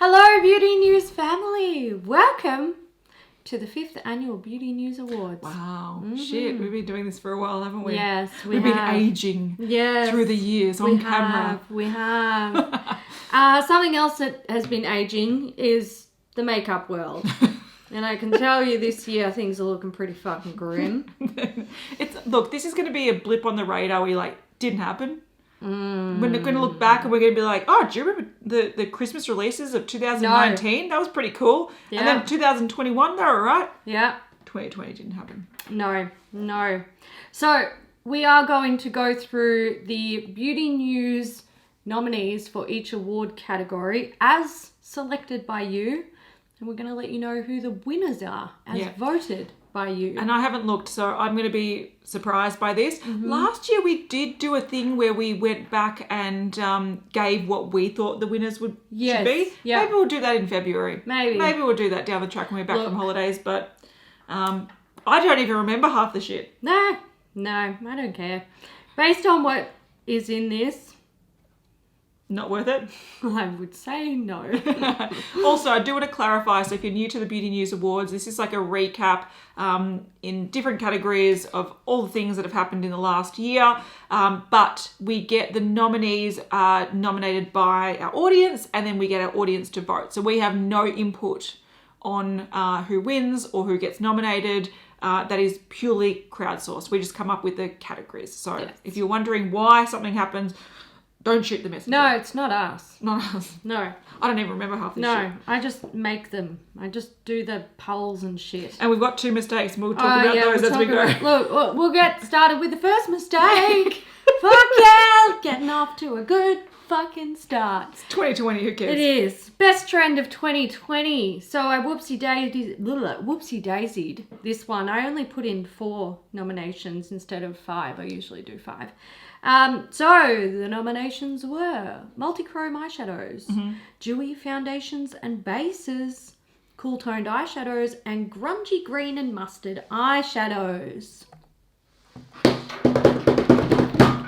Hello, Beauty News family. Welcome to the 5th Annual Beauty News Awards. Wow. Shit, we've been doing this for a while, haven't we? Yes, we've been aging through the years on camera. We have. Something else that has been aging is the makeup world. And I can tell you this year things are looking pretty fucking grim. Look, this is going to be a blip on the radar where you're like, didn't happen. We're going to look back and we're going to be like, oh, do you remember the Christmas releases of 2019? No. That was pretty cool. Yeah. And then 2021, they were alright. Yeah. 2020 didn't happen. No. So we are going to go through the Beauty News nominees for each award category as selected by you. And we're going to let you know who the winners are as voted by you. And I haven't looked, so I'm going to be surprised by this. Last year we did do a thing where we went back and gave what we thought the winners should be. Yeah. Maybe we'll do that in February. Maybe we'll do that down the track when we're back from holidays. But I don't even remember half the shit. No, I don't care. Based on what is in this, not worth it? I would say no. Also, I do want to clarify, so if you're new to the Beauty News Awards, this is like a recap in different categories of all the things that have happened in the last year. But we get the nominees nominated by our audience, and then we get our audience to vote. So we have no input on who wins or who gets nominated. That is purely crowdsourced. We just come up with the categories. So if you're wondering why something happens, don't shoot the messenger. No, it's not us. Not us. No. I don't even remember half this shit. No, I just make them. I just do the polls and shit. And we've got 2 mistakes, and we'll talk about those as we go. Look, we'll get started with the first mistake. Fuck yeah! Getting off to a good fucking start. It's 2020, who cares? It is. Best trend of 2020. So I whoopsie daisied this one. I only put in 4 nominations instead of 5. I usually do 5. So the nominations were multi-chrome eyeshadows, dewy foundations and bases, cool toned eyeshadows, and grungy green and mustard eyeshadows.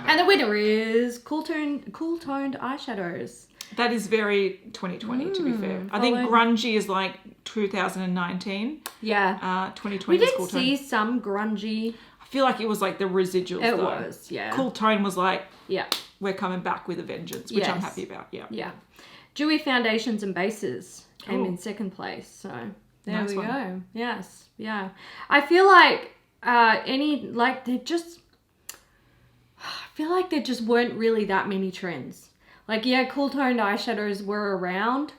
And the winner is cool toned eyeshadows. That is very 2020, to be fair. I think grungy is like 2019. Yeah. 2020 is cool tone. We did see some grungy. I feel like it was like the residuals, It though. was, yeah. Cool tone was like, we're coming back with a vengeance, which I'm happy about, Yeah. Dewy foundations and bases came in second place, so there we go. Yes, yeah. I feel like there just weren't really that many trends. Like, cool toned eyeshadows were around.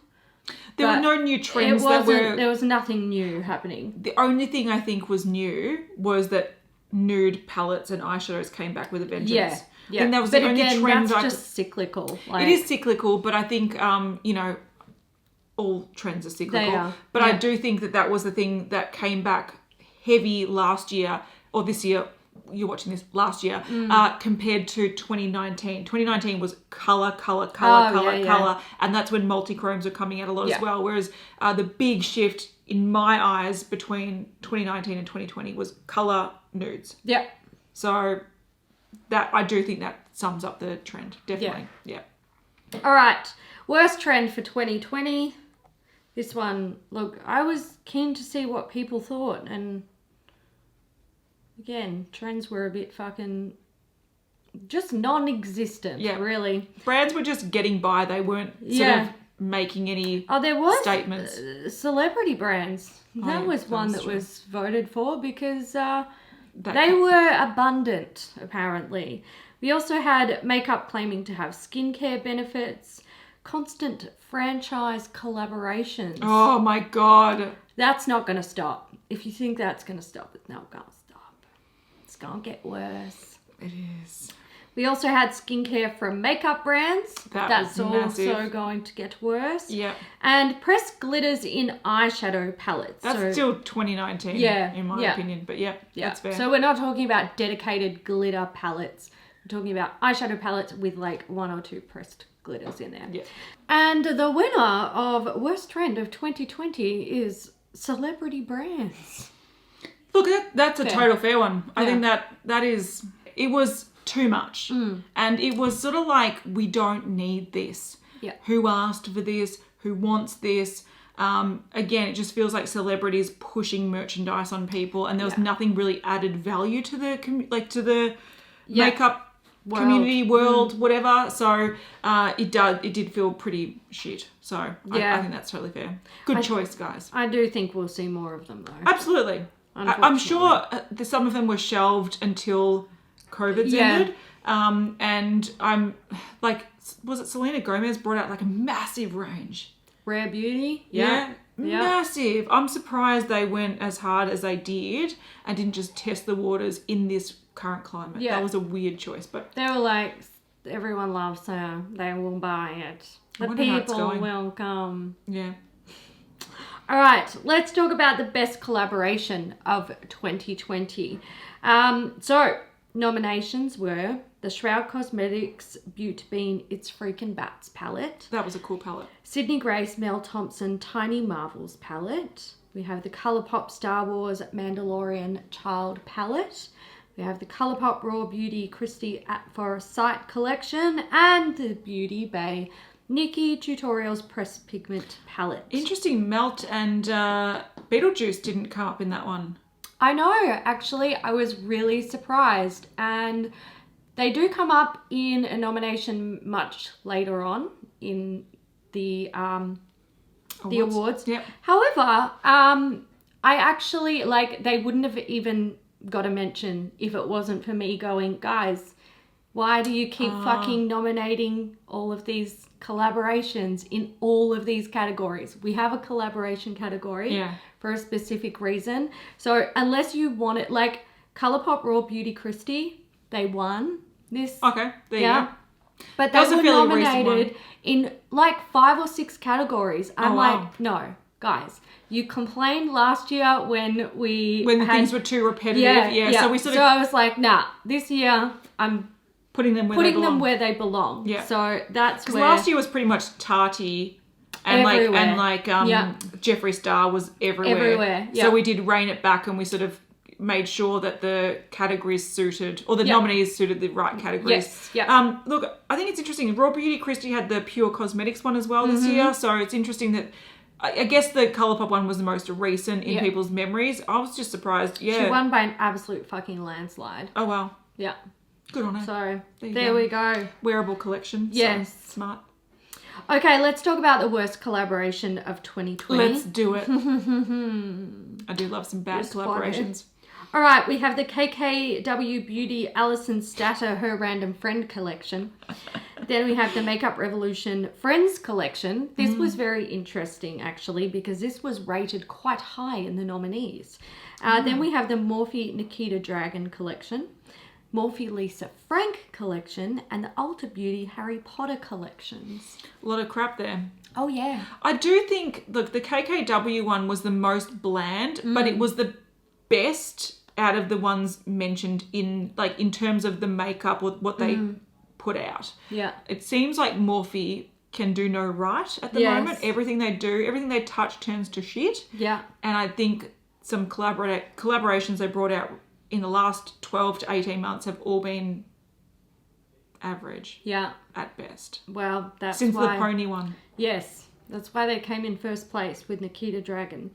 There were no new trends there was nothing new happening. The only thing I think was new was that nude palettes and eyeshadows came back with a vengeance. Yeah. And that was the only trend. That's just cyclical. It is cyclical, but I think, all trends are cyclical. They are. But I do think that was the thing that came back heavy last year, or this year, you're watching this last year, compared to 2019. 2019 was color, and that's when multi-chromes are coming out a lot as well. Whereas the big shift in my eyes between 2019 and 2020 was color nudes. Yeah. So that I do think that sums up the trend, definitely. Yeah. All right. Worst trend for 2020. This one, look, I was keen to see what people thought, and again, trends were a bit fucking just non-existent, really. Brands were just getting by. They weren't sort of making any statements. Celebrity brands. That was one that was voted for because they were abundant, apparently. We also had makeup claiming to have skincare benefits, constant franchise collaborations. Oh my God. That's not going to stop. If you think that's going to stop, it's not going to stop. It's going to get worse. It is. We also had skincare from makeup brands. That's also going to get worse. Yeah. And pressed glitters in eyeshadow palettes. That's still 2019 in my opinion. But that's fair. So we're not talking about dedicated glitter palettes. We're talking about eyeshadow palettes with like 1 or 2 pressed glitters in there. Yeah. And the winner of Worst Trend of 2020 is celebrity brands. Look, that's a total fair one. I think that is... It was too much. And it was sort of like, we don't need this. Yeah. Who asked for this? who wants this. Again, it just feels like celebrities pushing merchandise on people, and there was nothing really added value to the makeup community world, whatever. So it did feel pretty shit. So I think that's totally fair. Good choice, guys. I do think we'll see more of them though. Absolutely. I'm sure some of them were shelved until COVID's ended. And I'm like, was it Selena Gomez brought out like a massive range? Rare Beauty? Yeah. Massive. I'm surprised they went as hard as they did and didn't just test the waters in this current climate. That was a weird choice, but they were like, everyone loves her. They will buy it. The people will come. Yeah. All right, let's talk about the best collaboration of 2020. So nominations were the Ela Cosmetics Beauty Bean It's Freaking Bats palette. That was a cool palette. Sydney Grace Mel Thompson Tiny Marvels palette. We have the Colourpop Star Wars Mandalorian Child palette. We have the Colourpop Raw Beauty Christy at Forest Sight collection and the Beauty Bay Nikki Tutorials Press Pigment palette. Interesting, Melt and Beetlejuice didn't come up in that one. I know, actually, I was really surprised. And they do come up in a nomination much later on in the awards. Yep. However, I actually, they wouldn't have even got a mention if it wasn't for me going, guys, why do you keep fucking nominating all of these collaborations in all of these categories? We have a collaboration category for a specific reason. So unless you want it, like Colourpop Raw Beauty Christy, they won this. Okay, there you go. But they were nominated in 5 or 6 categories. I'm no, guys. You complained last year when things were too repetitive. Yeah. So I was like, nah, this year I'm putting them where they belong. Yeah. So that's because last year was pretty much Tati and everywhere. Jeffree Star was everywhere. Yeah. So we did rein it back and we sort of made sure that the categories suited, or the nominees suited the right categories. Yes. Yeah. Look, I think it's interesting. Raw Beauty Christy had the Pure Cosmetics one as well this year, so it's interesting that I guess the Colourpop one was the most recent in people's memories. I was just surprised. Yeah. She won by an absolute fucking landslide. Oh wow. Yeah. Good on her. So there we go. Wearable collection. Yes. So smart. Okay, let's talk about the worst collaboration of 2020. Let's do it. I do love some bad collaborations. All right, we have the KKW Beauty Alison Statter Her Random Friend collection. Then we have the Makeup Revolution Friends collection. This was very interesting, actually, because this was rated quite high in the nominees. Then we have the Morphe Nikita Dragon collection, Morphe Lisa Frank collection, and the Ulta Beauty Harry Potter collections. A lot of crap there. Oh, yeah. I do think, look, the KKW one was the most bland, but it was the best out of the ones mentioned in terms of the makeup or what they put out. Yeah. It seems like Morphe can do no right at the moment. Everything they do, everything they touch turns to shit. Yeah. And I think some collaborations they brought out in the last 12 to 18 months have all been average. Yeah. At best. Well, that's Since why... the pony one. Yes. That's why they came in first place with Nikita Dragon.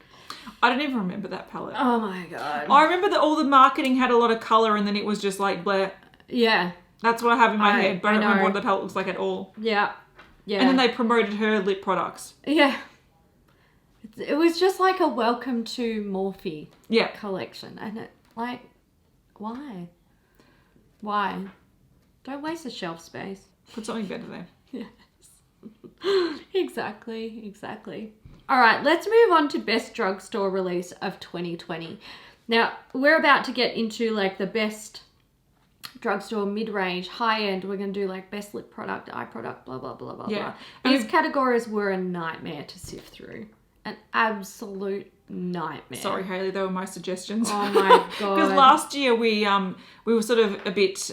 I don't even remember that palette. Oh my god. I remember that all the marketing had a lot of colour and then it was just like bleh. Yeah. That's what I have in my head, but I don't remember what the palette looks like at all. Yeah. Yeah. And then they promoted her lip products. Yeah. It was just like a welcome to Morphe collection. And it, why? Why? Don't waste the shelf space. Put something better there. Yes. Exactly. All right, let's move on to best drugstore release of 2020. Now, we're about to get into the best drugstore, mid-range, high-end. We're going to do best lip product, eye product, blah, blah, blah, blah, blah. These categories were a nightmare to sift through. An absolute nightmare. Sorry, Hailey, they were my suggestions. Oh my god. Because last year we were sort of a bit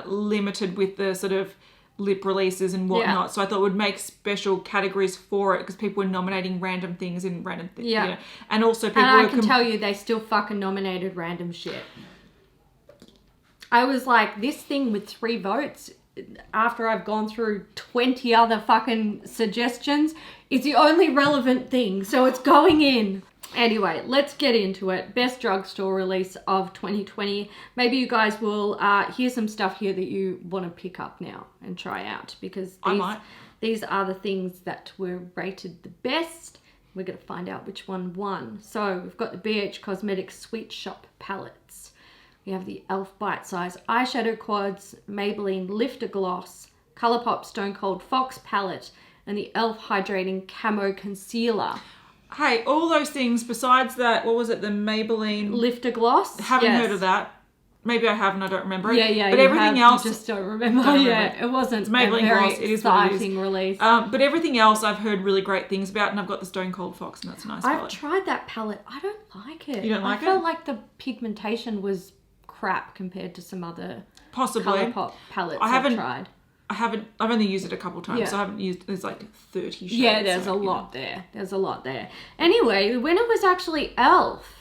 limited with the sort of lip releases and whatnot. Yeah. So I thought it would make special categories for it because people were nominating random things in random things. Yeah. You know? And also people and I can tell you they still fucking nominated random shit. I was like, this thing with 3 votes after I've gone through 20 other fucking suggestions, is the only relevant thing. So it's going in. Anyway, let's get into it. Best drugstore release of 2020. Maybe you guys will hear some stuff here that you want to pick up now and try out, because these are the things that were rated the best. We're going to find out which one won. So we've got the BH Cosmetics Sweet Shop palettes. We have the e.l.f. Bite Size Eyeshadow Quads, Maybelline Lifter Gloss, Colourpop Stone Cold Fox palette, and the e.l.f. Hydrating Camo Concealer. Hey, all those things besides that, what was it, the Maybelline Lifter Gloss? Haven't heard of that. Maybe I have and I don't remember it. Yeah, but everything else, you just don't remember. It wasn't it's Maybelline a very Gloss. It is what it is. exciting release. But everything else I've heard really great things about, and I've got the Stone Cold Fox, and that's a nice palette. I've tried that palette. I don't like it. You don't like it? I felt like the pigmentation was crap compared to some other Colourpop palettes I've tried. I've only used it a couple times, so I haven't used, there's like 30 shades. Yeah, there's a lot there. There's a lot there. Anyway, the winner was actually e.l.f.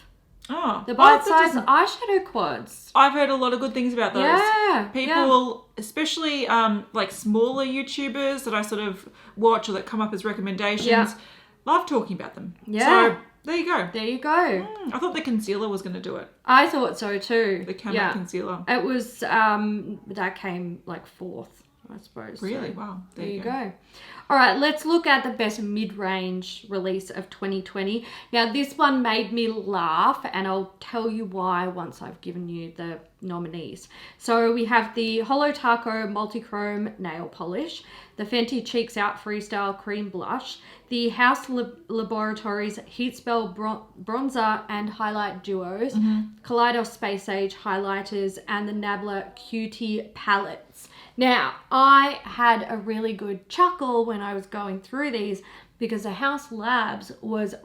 Oh. The bite-size eyeshadow quads. I've heard a lot of good things about those. Yeah. People, especially like smaller YouTubers that I sort of watch or that come up as recommendations, love talking about them. Yeah. So there you go. There you go. I thought the concealer was going to do it. I thought so too. The camo concealer. It was, that came like fourth, I suppose. Really? So, wow. There you go. All right, let's look at the best mid-range release of 2020. Now, this one made me laugh, and I'll tell you why once I've given you the nominees. So we have the Holo Taco Multichrome Nail Polish, the Fenty Cheeks Out Freestyle Cream Blush, the House Laboratories Heat Spell Bronzer and Highlight Duos, Kaleidos Space Age Highlighters, and the Nabla Cutie Palettes. Now, I had a really good chuckle when I was going through these because the House Labs was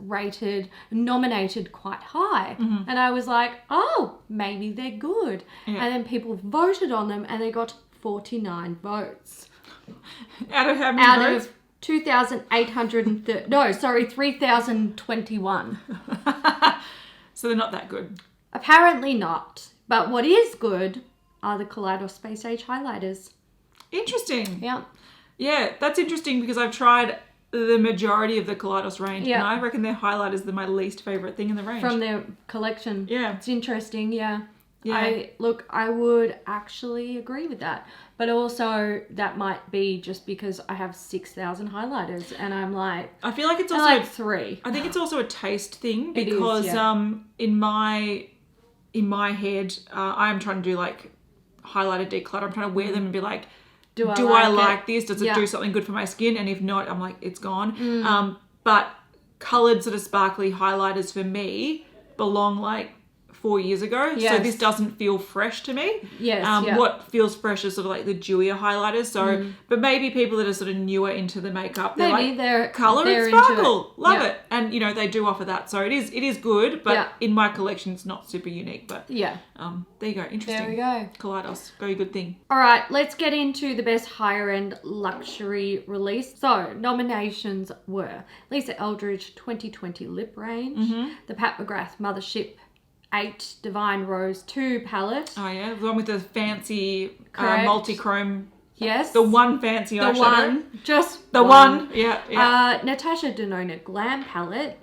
nominated quite high. And I was like, oh, maybe they're good. Yeah. And then people voted on them and they got 49 votes. Out of how many votes? Out of 2,830, no, sorry, 3,021. So they're not that good. Apparently not. But what is good are the Kaleidos Space Age highlighters. Interesting. Yeah. Yeah, that's interesting because I've tried the majority of the Kaleidos range, and I reckon their highlighters are my least favourite thing in the range. From their collection. Yeah. It's interesting, yeah. I would actually agree with that. But also, that might be just because I have 6,000 highlighters, and I'm like... I feel like it's also... like 3. I think it's also a taste thing because in my head, I'm trying to do like highlighter declutter. I'm trying to wear them and be like... Do I like this? Does it do something good for my skin? And if not, I'm like, it's gone. But coloured sort of sparkly highlighters for me belong like 4 years ago. Yes. So this doesn't feel fresh to me. Yes. What feels fresh is sort of like the dewier highlighters. So, but maybe people that are sort of newer into the makeup, they're colour and sparkle. Love it. And they do offer that. So it is good, but in my collection, it's not super unique. But there you go. Interesting. There we go. Kaleidos, very good thing. All right, let's get into the best higher end luxury release. So nominations were Lisa Eldridge 2020 Lip Range, the Pat McGrath Mothership 8 Divine Rose 2 palette. Oh yeah, the one with the fancy multi-chrome. Yes. The one fancy eyeshadow. The one. Just the one. Yeah. Natasha Denona Glam palette.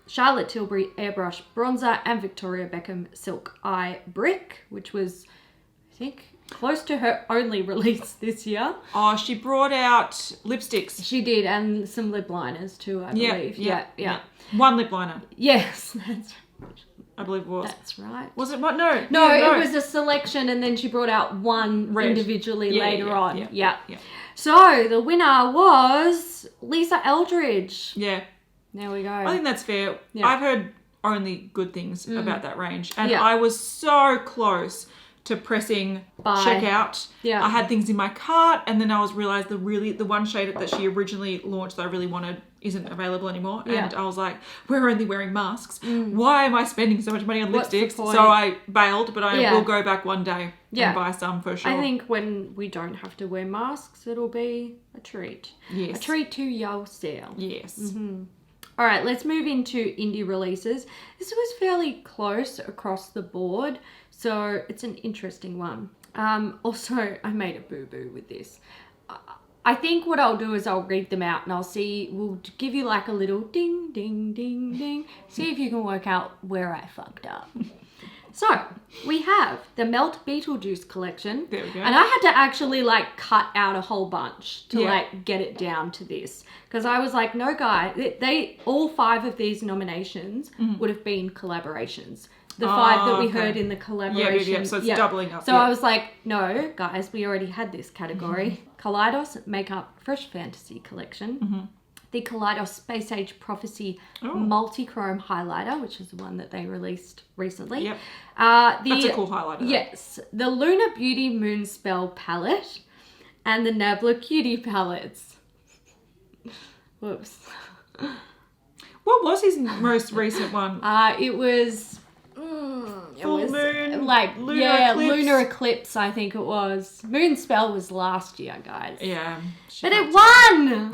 Charlotte Tilbury Airbrush Bronzer and Victoria Beckham Silk Eye Brick, which was, I think, close to her only release this year. Oh, she brought out lipsticks. She did, and some lip liners too, I believe. Yeah. One lip liner. Yes, that's right. I believe it was. That's right. Was it what? No. No, it was a selection, and then she brought out one individually later on. Yeah. So the winner was Lisa Eldridge. Yeah. There we go. I think that's fair. Yeah. I've heard only good things about that range, and I was so close to pressing checkout. Yeah. I had things in my cart, and then I realised the one shade that she originally launched that I really wanted isn't available anymore. And I was like, we're only wearing masks. Why am I spending so much money on lipsticks? So I bailed, but I will go back one day and buy some for sure. I think when we don't have to wear masks, it'll be a treat. Yes. A treat to yourself. Yes. Mm-hmm. All right, let's move into indie releases. This was fairly close across the board, so it's an interesting one. Also, I made a boo-boo with this. I think what I'll do is I'll read them out and we'll give you like a little ding, ding, ding, ding. See if you can work out where I fucked up. So, we have the Melt Beetlejuice collection. There we go. And I had to actually like cut out a whole bunch to like get it down to this. Because I was like, no guy, all 5 of these nominations would have been collaborations. The 5 that we heard in the collaboration. Yeah. So it's doubling up. So I was like, no, guys, we already had this category. Kaleidos Makeup Fresh Fantasy Collection. The Kaleidos Space Age Prophecy Multi-Chrome Highlighter, which is the one that they released recently. Yep. That's a cool highlighter. Yes. The Lunar Beauty Moonspell Palette and the Nabla Cutie Palettes. Whoops. What was his most recent one? It was... Full moon, like lunar eclipse. Lunar eclipse, I think it was. Moonspell was last year, guys. Yeah. But it won!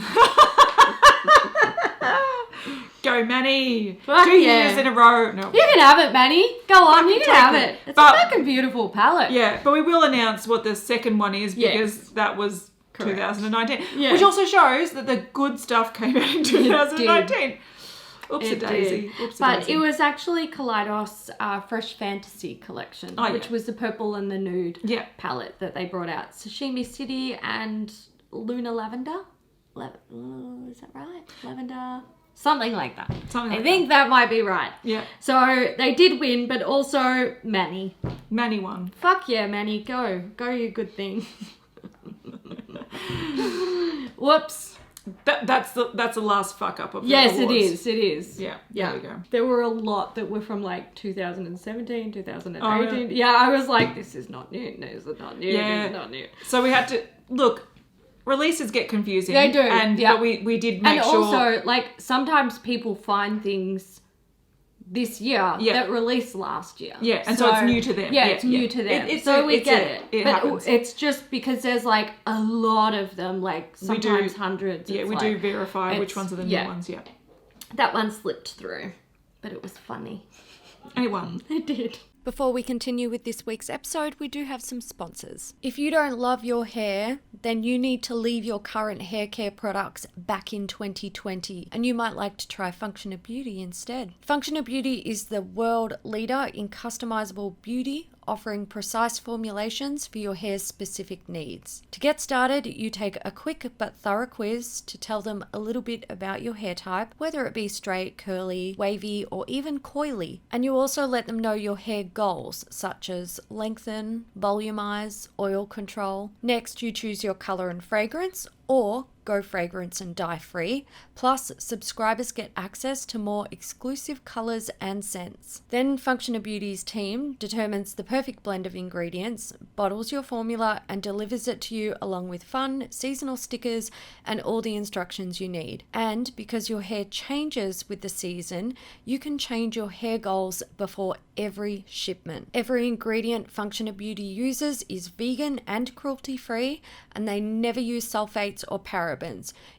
Go, Manny. Fuck 2 years in a row. No. You can have it, Manny. Go on, you can have it. It's a fucking beautiful palette. Yeah, but we will announce what the second one is because that was correct. 2019. Yeah. Which also shows that the good stuff came out in 2019. Oopsie-daisy. But it was actually Kaleidos Fresh Fantasy Collection, which was the purple and the nude palette that they brought out. Sashimi City and Lunar Lavender. Is that right? Lavender? Something like that. I think that might be right. Yeah. So they did win, but also Manny. Manny won. Fuck yeah, Manny. Go, you good thing. Whoops. That's the last fuck up of the Yes, awards. it is. Yeah, there we go. There were a lot that were from like 2017, 2018. Yeah, I was like, this is not new. No, this is not new. This is not new. So we had to look. Releases get confusing. They do. But we did make sure. And also, like, sometimes people find things this year that released last year. Yeah, and so it's new to them. Yeah, it's new to them. We get it. It but happens. it's just because there's like a lot of them, like sometimes hundreds. Yeah, we do verify which ones are the new ones, That one slipped through, but it was funny. And it won. It did. Before we continue with this week's episode, we do have some sponsors. If you don't love your hair, then you need to leave your current hair care products back in 2020, and you might like to try Functional Beauty instead. Functional Beauty is the world leader in customizable beauty, offering precise formulations for your hair's specific needs. To get started, you take a quick but thorough quiz to tell them a little bit about your hair type, whether it be straight, curly, wavy, or even coily. And you also let them know your hair goals, such as lengthen, volumize, oil control. Next, you choose your color and fragrance, or go fragrance and dye free. Plus, subscribers get access to more exclusive colors and scents. Then Functional Beauty's team determines the perfect blend of ingredients, bottles your formula, and delivers it to you along with fun, seasonal stickers and all the instructions you need. And because your hair changes with the season, you can change your hair goals before every shipment. Every ingredient Functional Beauty uses is vegan and cruelty-free, and they never use sulfates or parabens.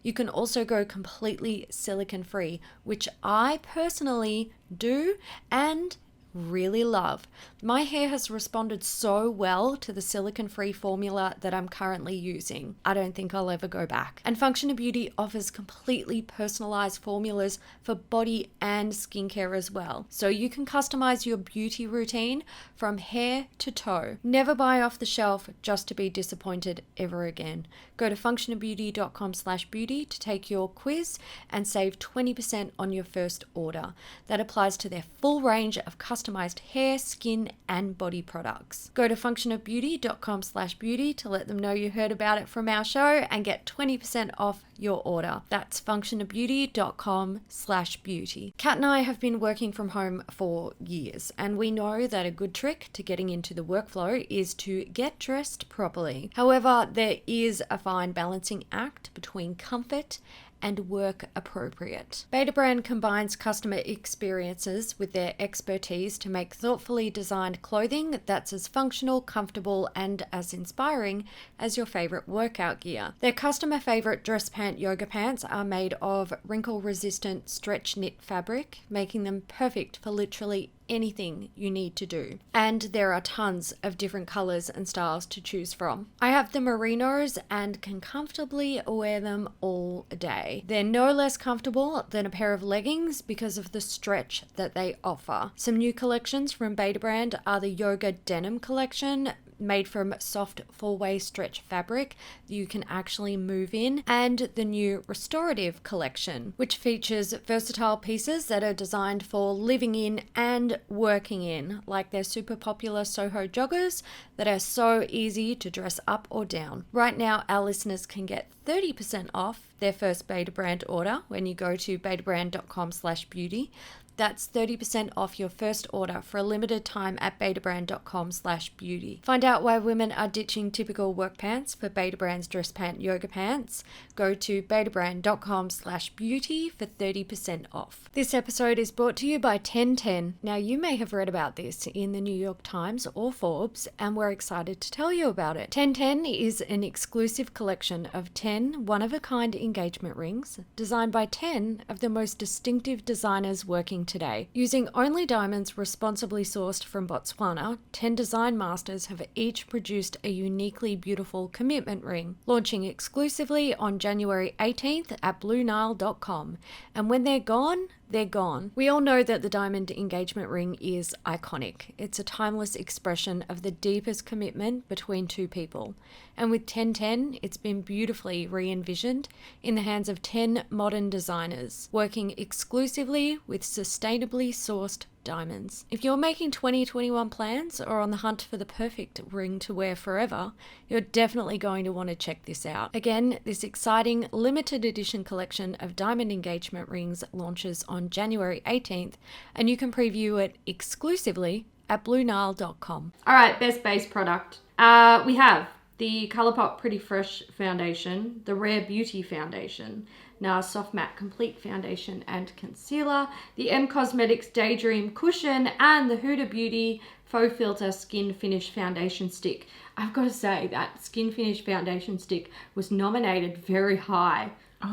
You can also go completely silicone-free, which I personally do and really love. My hair has responded so well to the silicone-free formula that I'm currently using. I don't think I'll ever go back. And Functional Beauty offers completely personalized formulas for body and skincare as well. So you can customize your beauty routine from hair to toe. Never buy off the shelf just to be disappointed ever again. Go to functionalbeauty.com/beauty to take your quiz and save 20% on your first order. That applies to their full range of customized hair, skin, and body products. Go to functionalbeauty.com/beauty to let them know you heard about it from our show and get 20% off your order. That's functionalbeauty.com/beauty. Kat and I have been working from home for years, and we know that a good trick to getting into the workflow is to get dressed properly. However, there is a fine balancing act between comfort and work appropriate. Beta Brand combines customer experiences with their expertise to make thoughtfully designed clothing that's as functional, comfortable, and as inspiring as your favorite workout gear. Their customer favorite dress pant yoga pants are made of wrinkle-resistant stretch knit fabric, making them perfect for literally anything you need to do. And there are tons of different colors and styles to choose from. I have the merinos and can comfortably wear them all day. They're no less comfortable than a pair of leggings because of the stretch that they offer. Some new collections from Beta Brand are the Yoga Denim collection, made from soft four-way stretch fabric that you can actually move in, and the new Restorative collection, which features versatile pieces that are designed for living in and working in, like their super popular Soho joggers that are so easy to dress up or down. Right now, our listeners can get 30% off their first Beta Brand order when you go to betabrand.com/beauty. That's 30% off your first order for a limited time at betabrand.com/beauty. Find out why women are ditching typical work pants for Beta Brand's dress pant yoga pants. Go to betabrand.com/beauty for 30% off. This episode is brought to you by 1010. Now, you may have read about this in the New York Times or Forbes, and we're excited to tell you about it. 1010 is an exclusive collection of 10 one-of-a-kind engagement rings designed by 10 of the most distinctive designers working today. Using only diamonds responsibly sourced from Botswana, 10 design masters have each produced a uniquely beautiful commitment ring, launching exclusively on January 18th at BlueNile.com. And when they're gone, they're gone. We all know that the diamond engagement ring is iconic. It's a timeless expression of the deepest commitment between two people. And with 1010, it's been beautifully re-envisioned in the hands of 10 modern designers, working exclusively with sustainably sourced diamonds. If you're making 2021 plans or on the hunt for the perfect ring to wear forever, you're definitely going to want to check this out. Again, this exciting limited edition collection of diamond engagement rings launches on January 18th, and you can preview it exclusively at BlueNile.com. All right, best base product. We have the Colourpop Pretty Fresh Foundation, the Rare Beauty Foundation, NARS Soft Matte Complete Foundation and Concealer, the Ela Cosmetics Daydream Cushion, and the Huda Beauty Faux Filter Skin Finish Foundation Stick. I've got to say that Skin Finish Foundation Stick was nominated very high. So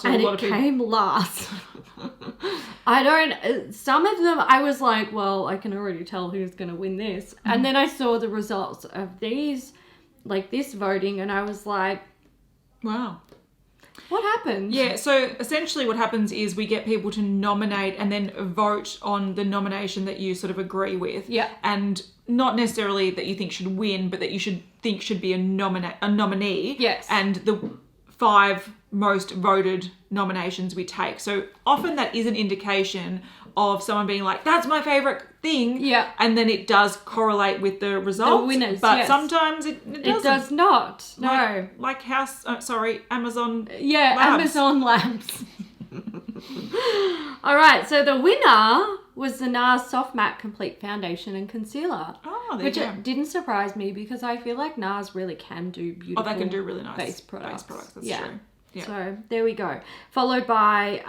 and a lot it of people came last. Some of them I was like, well, I can already tell who's going to win this. And then I saw the results of these, like this voting, and I was like, wow. What happened? Yeah, so essentially what happens is we get people to nominate and then vote on the nomination that you sort of agree with. Yeah. And not necessarily that you think should win, but that you should be a nominee. Yes. And the 5 most voted nominations we take. So often that is an indication of someone being like, that's my favorite thing. Yeah. And then it does correlate with the results. The winners, but yes. sometimes it doesn't. It does not. No. Like Amazon Yeah, Labs. Amazon Labs. All right, so the winner was the NARS Soft Matte Complete Foundation and Concealer. Oh, there which you go. didn't surprise me because I feel like NARS really can do beautiful they can do really nice base products. That's true. Yeah. So there we go. Followed by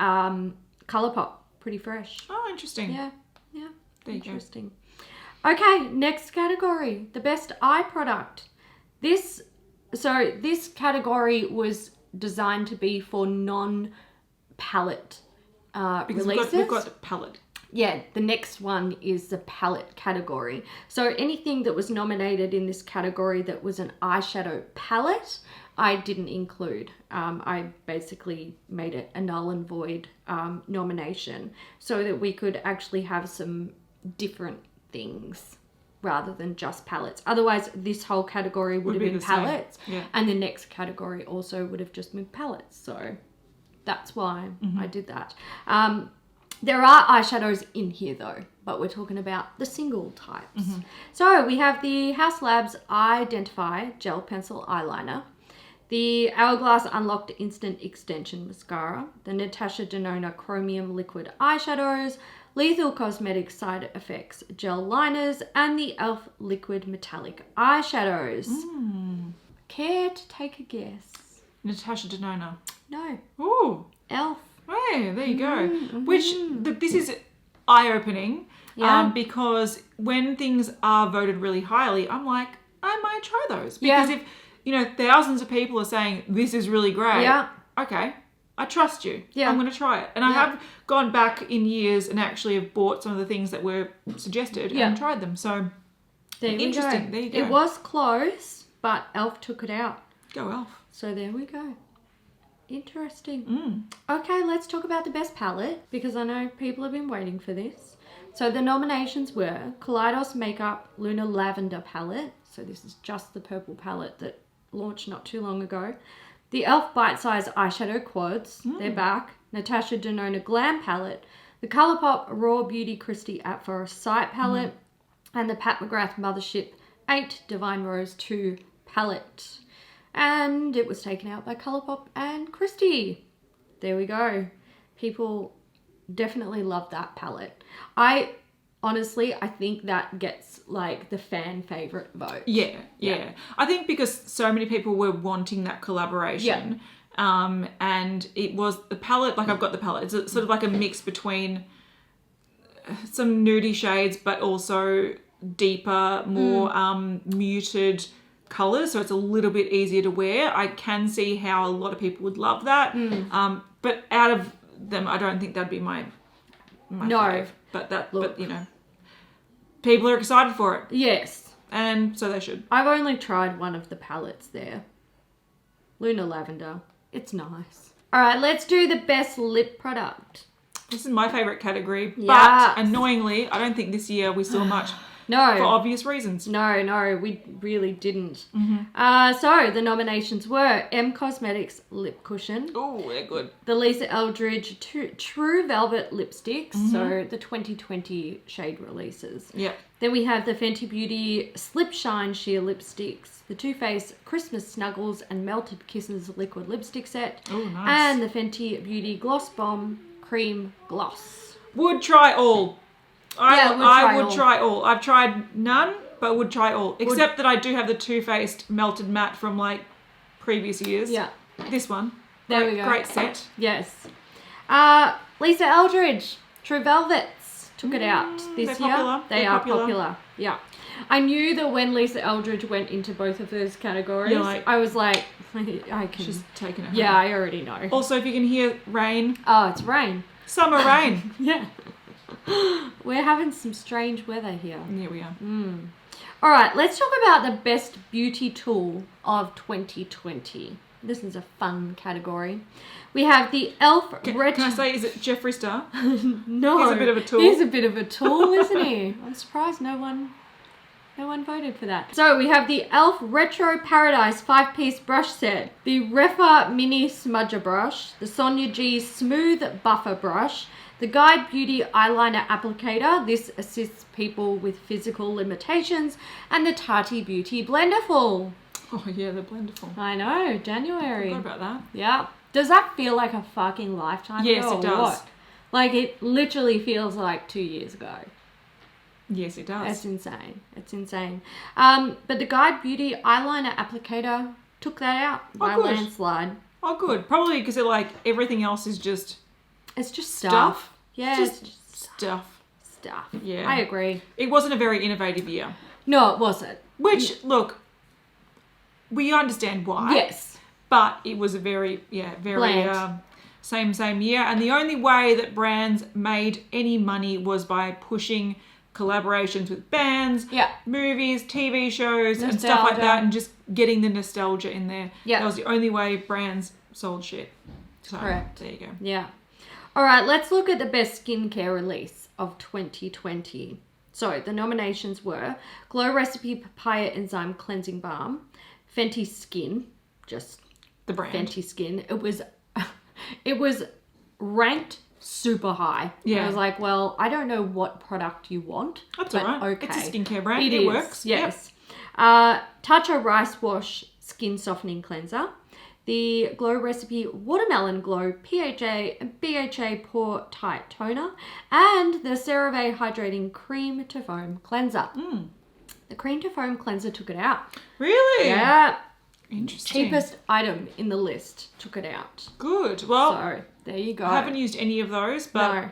Colourpop, Pretty Fresh. Oh, interesting. Yeah. There you go. Interesting. Okay, next category, the best eye product. This category was designed to be for non-palette Because releases. we've got a palette. Yeah, the next one is the palette category. So anything that was nominated in this category that was an eyeshadow palette, I didn't include. I basically made it a null and void nomination so that we could actually have some different things rather than just palettes. Otherwise, this whole category would have been palettes. Yeah. And the next category also would have just been palettes. So that's why I did that. There are eyeshadows in here though, but we're talking about the single types. So we have the Haus Labs Identify Gel Pencil Eyeliner, the Hourglass Unlocked Instant Extension Mascara, the Natasha Denona Chromium Liquid Eyeshadows, Lethal Cosmetics Side Effects Gel Liners, and the e.l.f. Liquid Metallic Eyeshadows. Care to take a guess? Natasha Denona. No. Ooh. e.l.f. Hey, there you go. Which, this is eye-opening because when things are voted really highly, I'm like, I might try those. Because if, thousands of people are saying, this is really great. Yeah. Okay, I trust you. Yeah. I'm going to try it. And I Yeah. have gone back in years and actually have bought some of the things that were suggested Yeah. and tried them. So There we interesting. go. There you go. It was close, but Elf took it out. Go Elf. So there we go. Interesting. Okay, let's talk about the best palette because I know people have been waiting for this. So the nominations were Kaleidos Makeup Lunar Lavender Palette. So this is just the purple palette that launched not too long ago. The Elf Bite Size Eyeshadow Quads. They're back. Natasha Denona Glam Palette. The Colourpop Raw Beauty Christie at Forest Sight Palette. And the Pat McGrath Mothership 8 Divine Rose 2 Palette. And it was taken out by Colourpop and Christie. There we go. People definitely love that palette. I think that gets like the fan favorite vote. Yeah. I think because so many people were wanting that collaboration. And it was the palette, like I've got the palette. It's sort of like a mix between some nudie shades, but also deeper, more muted colours, so it's a little bit easier to wear. I can see how a lot of people would love that. But out of them, I don't think that'd be my fave. But you know, people are excited for it. Yes. And so they should. I've only tried one of the palettes there. Lunar Lavender. It's nice. All right, let's do the best lip product. This is my favourite category, Yes. but annoyingly, I don't think this year we saw much. No. For obvious reasons. No, we really didn't. So the nominations were Ela Cosmetics Lip Cushion. Oh, they're good. The Lisa Eldridge True Velvet Lipsticks, so the 2020 shade releases. Yep. Then we have the Fenty Beauty Slip Shine Sheer Lipsticks, the Too Faced Christmas Snuggles and Melted Kisses Liquid Lipstick Set. Oh, nice. And the Fenty Beauty Gloss Bomb Cream Gloss. Would try all. I would all. try all. I've tried none, but would try all. Except that I do have the Too Faced Melted Matte from like previous years. Yeah. This one. There we go. Great set. Yes. Lisa Eldridge, True Velvets, took it out this they're year. popular. They are popular. Yeah. I knew that when Lisa Eldridge went into both of those categories, I was like, I can. She's taken it home. Yeah, I already know. Also, if you can hear rain. Oh, it's rain. Summer rain. Yeah. We're having some strange weather here. Here we are. All right, let's talk about the best beauty tool of 2020. This is a fun category. We have the e.l.f. Can I say, is it Jeffree Star? No. He's a bit of a tool. He's a bit of a tool, isn't he? I'm surprised no one voted for that. So we have the e.l.f. Retro Paradise 5-piece brush set, the Refa Mini Smudger brush, the Sonia G Smooth Buffer brush, the Guide Beauty Eyeliner Applicator. This assists people with physical limitations, and the Tati Beauty Blenderful. Oh yeah, they're blenderful. I know, January. Forgot about that. Yeah. Does that feel like a fucking lifetime Yes, ago? it does. What? Like, it literally feels like 2 years ago. Yes, it does. It's insane. It's insane. But the Guide Beauty Eyeliner Applicator took that out by good. landslide. Oh, good. Probably because everything else is just It's just stuff. Yeah, Just it's just stuff. stuff. Yeah. I agree. It wasn't a very innovative year. No, it wasn't. Which, look, we understand why. Yes. But it was a very Bland. same year. And the only way that brands made any money was by pushing collaborations with bands, movies, TV shows, and stuff like that, and just getting the nostalgia in there. Yeah. That was the only way brands sold shit. So, Correct. There you go. Yeah. All right, let's look at the best skincare release of 2020. So the nominations were Glow Recipe Papaya Enzyme Cleansing Balm, Fenty Skin, just The brand. Fenty Skin. It was ranked super high. Yeah. I was like, well, I don't know what product you want. That's but all right. Okay. It's a skincare brand. It is, works. Yes. Tatcha Rice Wash Skin Softening Cleanser. The Glow Recipe Watermelon Glow PHA and BHA Pore Tight Toner. And the CeraVe Hydrating Cream to Foam Cleanser. The Cream to Foam Cleanser took it out. Really? Yeah. Interesting. Cheapest item in the list took it out. Good. Well, So, there you go. I haven't used any of those, but No.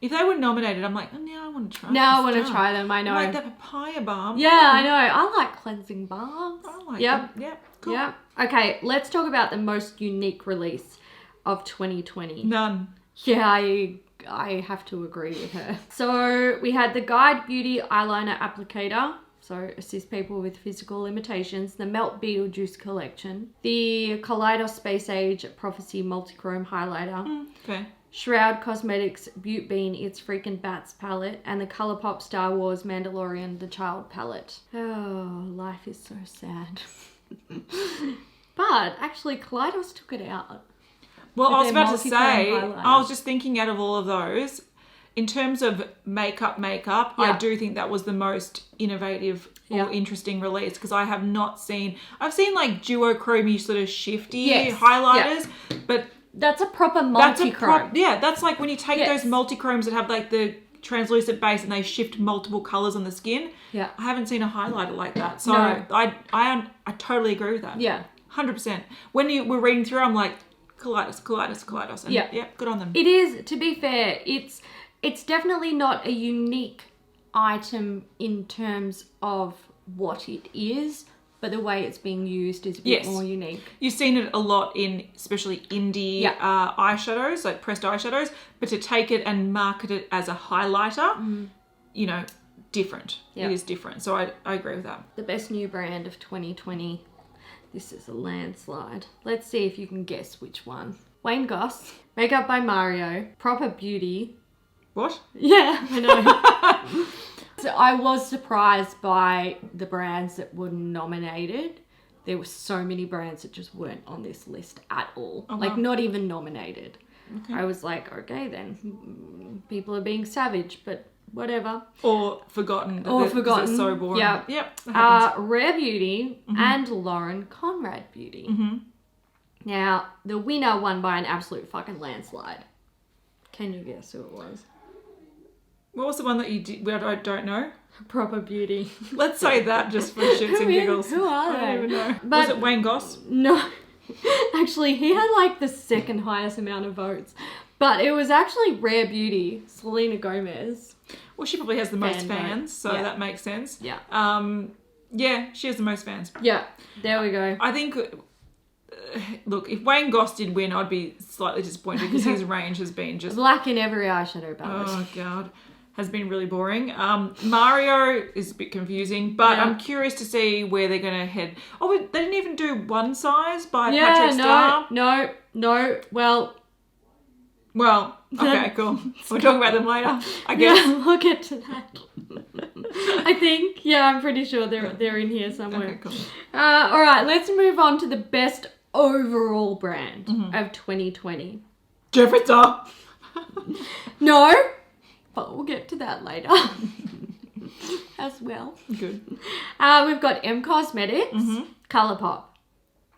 if they were nominated, I'm like, oh, now I want to try Now I some want to stuff. try them, I know. Like that papaya balm. Yeah, I know. I like cleansing balms. I like Yep. them. Yep. Cool. Yep. Okay, let's talk about the most unique release of 2020? None. Yeah, I have to agree with her. So we had the Guide Beauty Eyeliner Applicator. So assist people with physical limitations. The Melt Beetlejuice Collection. The Kaleidos Space Age Prophecy Multichrome Highlighter. Okay. Shroud Cosmetics Butte Bean It's Freaking Bats palette, and the Colourpop Star Wars Mandalorian The Child palette. Oh, life is so sad. But actually, Kaleidos took it out. Well, I was With their about to say, multi-chrome highlighter. I was just thinking out of all of those, in terms of makeup, Yeah. I do think that was the most innovative Yeah. or interesting release, because I have not seen, I've seen like duochrome sort of shifty Yes. highlighters, but That's a proper that's multi-chrome. that's like when you take Yes. those multi-chromes that have like the translucent base and they shift multiple colours on the skin. Yeah. I haven't seen a highlighter like that. So No. I totally agree with that. Yeah. 100%. When you were reading through, I'm like, Kaleidos. And Yeah. good on them. It is, to be fair, it's definitely not a unique item in terms of what it is, but the way it's being used is a bit Yes. more unique. You've seen it a lot in especially indie eyeshadows, like pressed eyeshadows, but to take it and market it as a highlighter, you know, different. Yeah. It is different. So I agree with that. The best new brand of 2020. This is a landslide. Let's see if you can guess which one. Wayne Goss, Makeup by Mario, Proper Beauty. What? Yeah, I know. So I was surprised by the brands that were nominated. There were so many brands that just weren't on this list at all. Oh, like wow. not even nominated. Okay. I was like, okay then. People are being savage, but whatever. Or forgotten. Or 'cause forgotten. It's so boring. Yeah. Yep. That happens. Rare Beauty and Lauren Conrad Beauty. Now, the winner won by an absolute fucking landslide. Can you guess who it was? What was the one that you did? Where I don't know. Proper Beauty. Let's say that just for shits and giggles. Who are I they? don't even know. But- Was it Wayne Goss? No. Actually, he had like the second highest amount of votes. But it was actually Rare Beauty, Selena Gomez. Well, she probably has the most Fan vote. fans, so Yeah. that makes sense. Yeah. Yeah, she has the most fans. Yeah, there we go. I think, look, if Wayne Goss did win, I'd be slightly disappointed because his range has been just, Black in every eyeshadow palette. oh God, has been really boring. Mario is a bit confusing, but Yeah. I'm curious to see where they're going to head. Oh, they didn't even do One Size by Yeah, Patrick Star. no. Well, okay, cool. We'll talk about them later, I guess. Yeah, we'll get to that. I think. Yeah, I'm pretty sure they're in here somewhere. Okay, cool. All right, let's move on to the best overall brand of 2020. Jeffree Star. No, but we'll get to that later as well. Good. We've got M Cosmetics, Colourpop,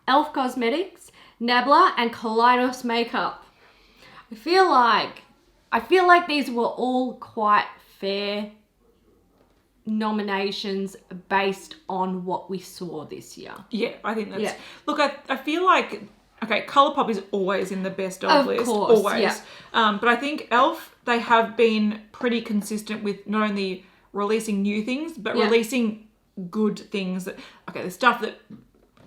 Elf Cosmetics, Nabla, and Kaleidos Makeup. I feel like these were all quite fair nominations based on what we saw this year. Yeah, I think that's... Yeah. Look, I feel like... Okay, Colourpop is always in the best of Of list. course, always. yeah. But I think Elf, they have been pretty consistent with not only releasing new things, but Yeah. releasing good things. Okay, the stuff that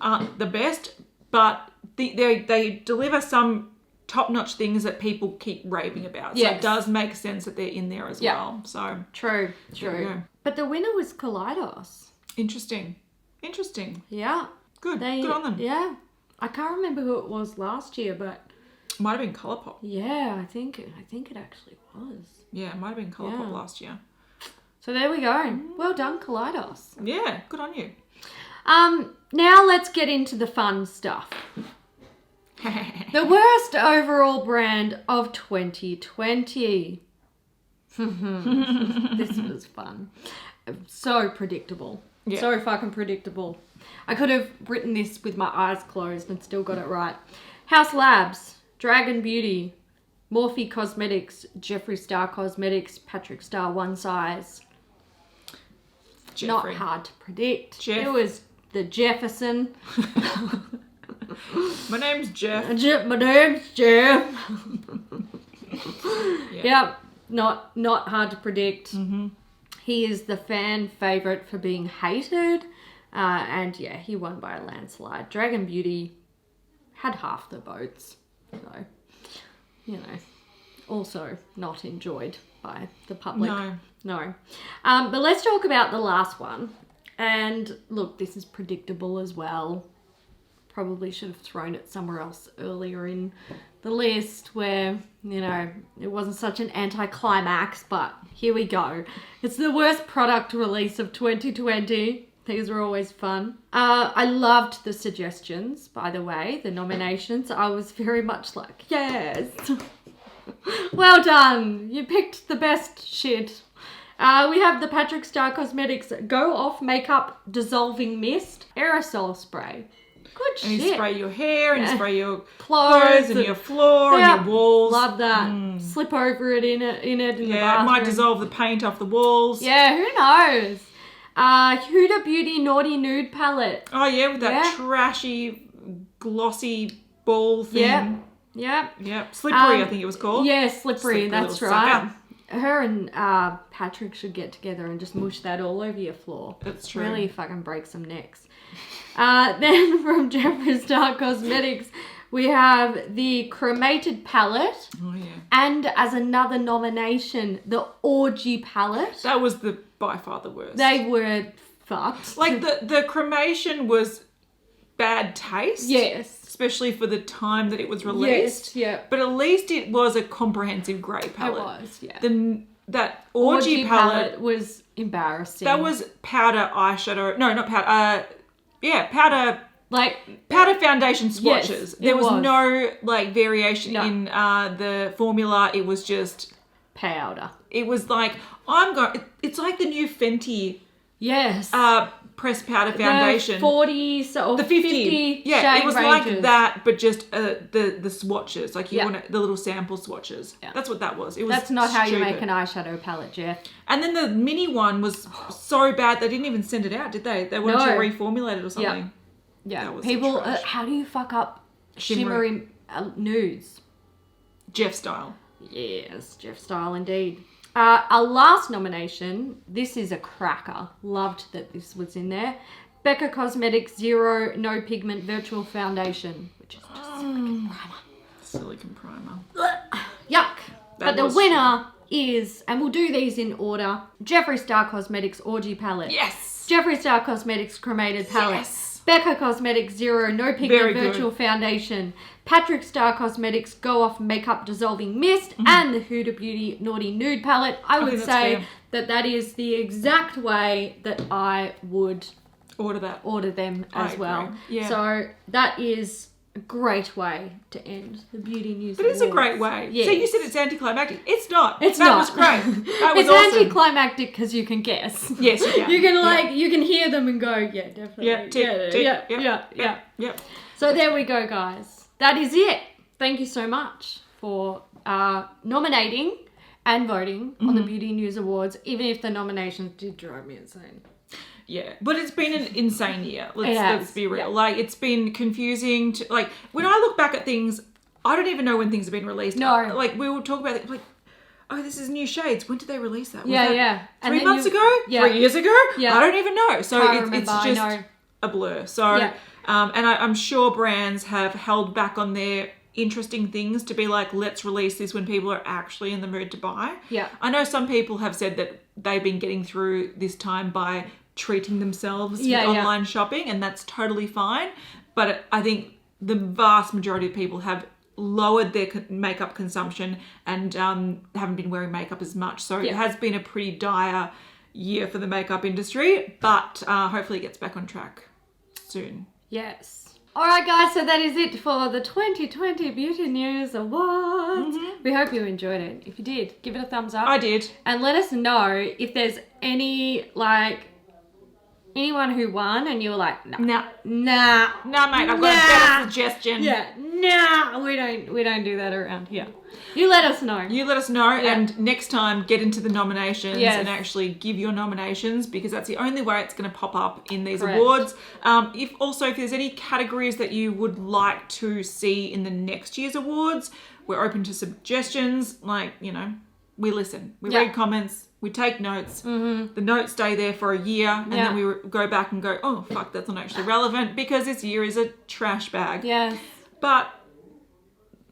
aren't the best, but they deliver some top-notch things that people keep raving about. So Yes. it does make sense that they're in there as Yeah. well. So, True. there we go. But the winner was Kaleidos. Interesting. Yeah. Good on them. Yeah. I can't remember who it was last year, but Might have been Colourpop. yeah, I think it actually was. Yeah, it might have been Colourpop Yeah. last year. So there we go. Well done, Kaleidos. Yeah, good on you. Now let's get into the fun stuff. The worst overall brand of 2020. This was fun. So predictable. Yeah. So fucking predictable. I could have written this with my eyes closed and still got it right. House Labs, Dragon Beauty, Morphe Cosmetics, Jeffree Star Cosmetics, Patrick Star One Size. Not Jeffree. hard to predict. Jeff. It was the Jefferson. My name's Jeff. My name's Jeff. Yeah. Yep, not hard to predict. He is the fan favourite for being hated. And yeah, he won by a landslide. Dragon Beauty had half the votes. So also not enjoyed by the public. No. But let's talk about the last one. And look, this is predictable as well. Probably should have thrown it somewhere else earlier in the list where, it wasn't such an anticlimax, but here we go. It's the worst product release of 2020. These are always fun. I loved the suggestions, by the way, the nominations. I was very much like, yes. Well done. You picked the best shit. We have the Patrick Star Cosmetics Go Off Makeup Dissolving Mist Aerosol Spray. Good shit. And you spray your hair and you spray your clothes and your floor and your walls. Love that. Slip over it in the bathroom. It might dissolve the paint off the walls. Yeah, who knows? Huda Beauty Naughty Nude Palette. Oh yeah, with that trashy, glossy ball thing. Yep. Slippery, I think it was called. Yeah, slippery, that's little right. sucker. Her and Patrick should get together and just mush that all over your floor. That's true. Really fucking break some necks. Then from Jeffree Star Cosmetics, we have the Cremated Palette. Oh, yeah. And as another nomination, the Orgy Palette. That was by far the worst. They were fucked. Like, the cremation was bad taste. Yes. Especially for the time that it was released. Yes, yeah. But at least it was a comprehensive grey palette. It was, yeah. That Orgy palette was embarrassing. That was powder eyeshadow. No, not powder. Powder. Like powder foundation swatches. Yes, there was no variation in the formula. It was just powder. It was like it's like the new Fenty. Yes. Pressed powder foundation. The 40s or the 50. Yeah, shade it was ranges. like that, but just the swatches. Like you want the little sample swatches. Yeah. That's what that was. It was. That's not how you stupid. make an eyeshadow palette, Jeff. And then the mini one was so bad they didn't even send it out, did they? They wanted to reformulate it or something. Yeah. That was People, trash. how do you fuck up shimmery nudes? Jeff style. Yes, Jeff style indeed. Our last nomination, this is a cracker. Loved that this was in there. Becca Cosmetics Zero No Pigment Virtual Foundation, which is just Silicone primer. Yuck. But the winner is, and we'll do these in order, Jeffree Star Cosmetics Orgy Palette. Yes. Jeffree Star Cosmetics Cremated Palette. Yes. Becca Cosmetics Zero No Pigment Virtual Foundation. Patrick Star Cosmetics Go Off Makeup Dissolving Mist. And the Huda Beauty Naughty Nude Palette. I would say that is the exact way that I would order them as well. Yeah. So that is a great way to end the beauty news. It is a great way. Yes. So you said it's anticlimactic. It's not. It's that not. was great. That was it's awesome. anticlimactic because you can guess. Yes, you can. You can you can hear them and go, yeah, definitely. Yeah. So there we go, guys. That is it. Thank you so much for nominating and voting on the Beauty News Awards, even if the nominations did drive me insane. Yeah, but it's been an insane year. Let's be real. Yeah. Like, it's been confusing. Like, when I look back at things, I don't even know when things have been released. No. Like, we will talk about it, like, oh, this is new shades. When did they release that? Was Yeah, that yeah. 3 months ago? Yeah. 3 years ago? Yeah. I don't even know. So it's I just know. a blur. So, Yeah. and I'm sure brands have held back on their interesting things to be like, let's release this when people are actually in the mood to buy. Yeah. I know some people have said that they've been getting through this time by treating themselves with online shopping, and that's totally fine. But I think the vast majority of people have lowered their makeup consumption and haven't been wearing makeup as much. So it has been a pretty dire year for the makeup industry, but hopefully it gets back on track soon. Yes. All right, guys, so that is it for the 2020 Beauty News Awards. We hope you enjoyed it. If you did, give it a thumbs up. I did. And let us know if there's any, anyone who won and you were like, nah, mate, I've got a better suggestion. We don't do that around here. You let us know. And next time get into the nominations and actually give your nominations, because that's the only way it's going to pop up in these awards. If there's any categories that you would like to see in the next year's awards, we're open to suggestions. We listen. We read comments. We take notes. The notes stay there for a year, and then we go back and go, oh, fuck, that's not actually relevant because this year is a trash bag. Yes. But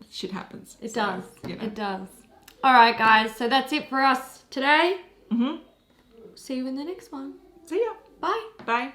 shit happens. It So, does. you know. It does. All right, guys. So that's it for us today. Mm-hmm. See you in the next one. See ya. Bye. Bye.